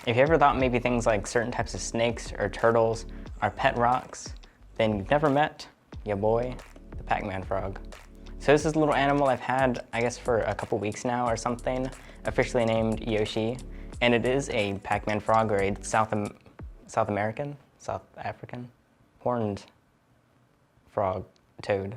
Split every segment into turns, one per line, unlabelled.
If you ever thought maybe things like certain types of snakes or turtles are pet rocks, then you've never met your boy, the Pacman frog. So this is a little animal I've had, I guess, for a couple weeks now or something, officially named Yoshi. And it is a Pacman frog, or a South African horned frog toad.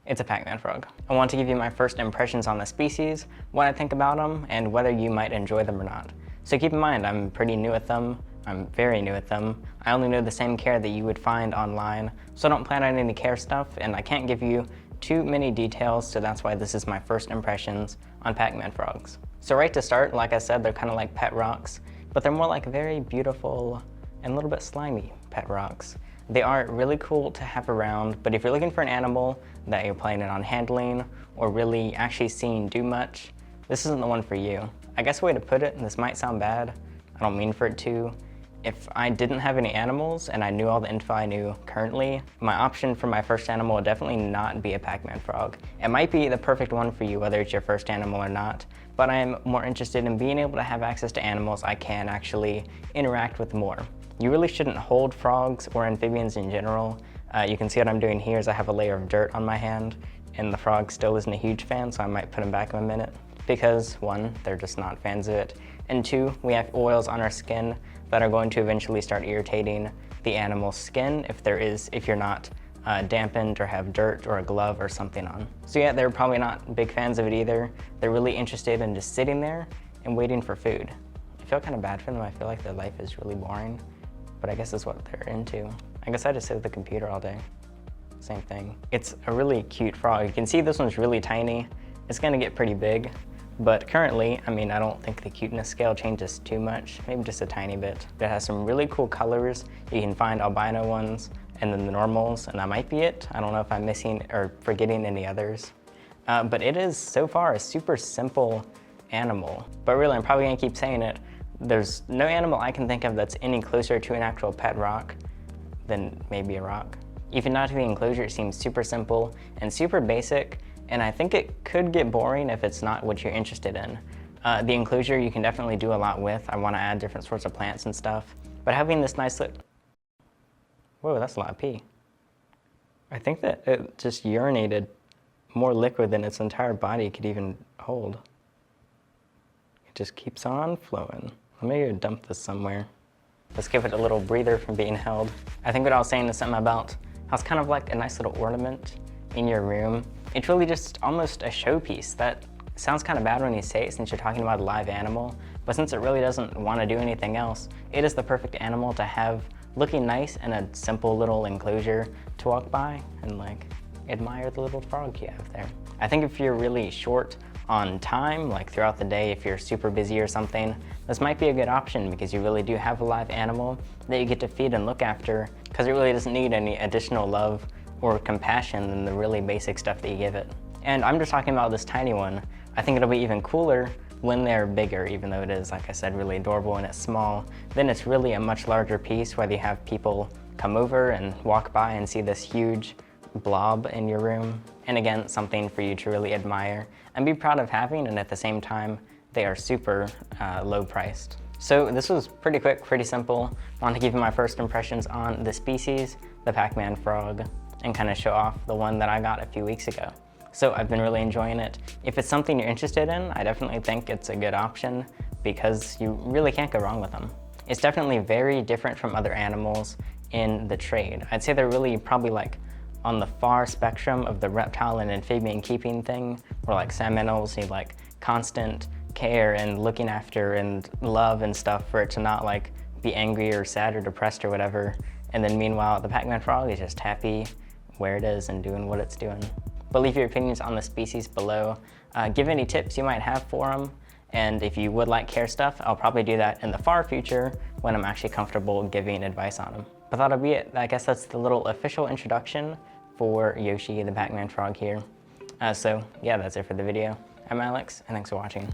It's a Pacman frog. I want to give you my first impressions on the species, what I think about them, and whether you might enjoy them or not. So keep in mind, I'm pretty new at them. I'm very new at them. I only know the same care that you would find online, so I don't plan on any care stuff, and I can't give you too many details, so that's why this is my first impressions on Pacman frogs. So right to start, like I said, they're kind of like pet rocks, but they're more like very beautiful and a little bit slimy pet rocks. They are really cool to have around, but if you're looking for an animal that you're planning on handling or really actually seeing do much, this isn't the one for you. I guess the way to put it, and this might sound bad, I don't mean for it to, if I didn't have any animals and I knew all the info I knew currently, my option for my first animal would definitely not be a Pacman frog. It might be the perfect one for you, whether it's your first animal or not, but I'm more interested in being able to have access to animals I can actually interact with more. You really shouldn't hold frogs or amphibians in general. You can see what I'm doing here is I have a layer of dirt on my hand, and the frog still isn't a huge fan, so I might put him back in a minute. Because one, they're just not fans of it, and two, we have oils on our skin that are going to eventually start irritating the animal's skin if you're not dampened or have dirt or a glove or something on. So yeah, they're probably not big fans of it either. They're really interested in just sitting there and waiting for food. I feel kind of bad for them. I feel like their life is really boring, but I guess that's what they're into. I guess I just sit at the computer all day. Same thing. It's a really cute frog. You can see this one's really tiny. It's gonna get pretty big, but currently, I mean, I don't think the cuteness scale changes too much, maybe just a tiny bit. It has some really cool colors. You can find albino ones and then the normals, and that might be it. I don't know if I'm missing or forgetting any others. But it is, so far, a super simple animal. But really, I'm probably gonna keep saying it, there's no animal I can think of that's any closer to an actual pet rock than maybe a rock. Even not to the enclosure, it seems super simple and super basic, and I think it could get boring if it's not what you're interested in. The enclosure you can definitely do a lot with. I want to add different sorts of plants and stuff, but having this nice whoa, that's a lot of pee. I think that it just urinated more liquid than its entire body could even hold. It just keeps on flowing. Let me go dump this somewhere. Let's give it a little breather from being held. I think what I was saying is something about how it's kind of like a nice little ornament in your room. It's really just almost a showpiece. That sounds kind of bad when you say it since you're talking about a live animal, but since it really doesn't want to do anything else, it is the perfect animal to have looking nice in a simple little enclosure to walk by and like admire the little frog you have there. I think if you're really short on time, like throughout the day, if you're super busy or something, this might be a good option because you really do have a live animal that you get to feed and look after, because it really doesn't need any additional love or compassion than the really basic stuff that you give it. And I'm just talking about this tiny one. I think it'll be even cooler when they're bigger, even though it is, like I said, really adorable when it's small. Then it's really a much larger piece, whether you have people come over and walk by and see this huge blob in your room. And again, something for you to really admire and be proud of having, and at the same time, they are super low priced. So this was pretty quick, pretty simple. I want to give you my first impressions on the species, the Pacman frog, and kind of show off the one that I got a few weeks ago. So I've been really enjoying it. If it's something you're interested in, I definitely think it's a good option because you really can't go wrong with them. It's definitely very different from other animals in the trade. I'd say they're really probably like on the far spectrum of the reptile and amphibian keeping thing, where like salmonels need like constant care and looking after and love and stuff for it to not like be angry or sad or depressed or whatever. And then meanwhile, the Pacman frog is just happy where it is and doing what it's doing. But leave your opinions on the species below. Give any tips you might have for them. And if you would like care stuff, I'll probably do that in the far future when I'm actually comfortable giving advice on them. But that'll be it. I guess that's the little official introduction for Yoshi the Pacman frog here. So yeah, that's it for the video. I'm Alex, and thanks for watching.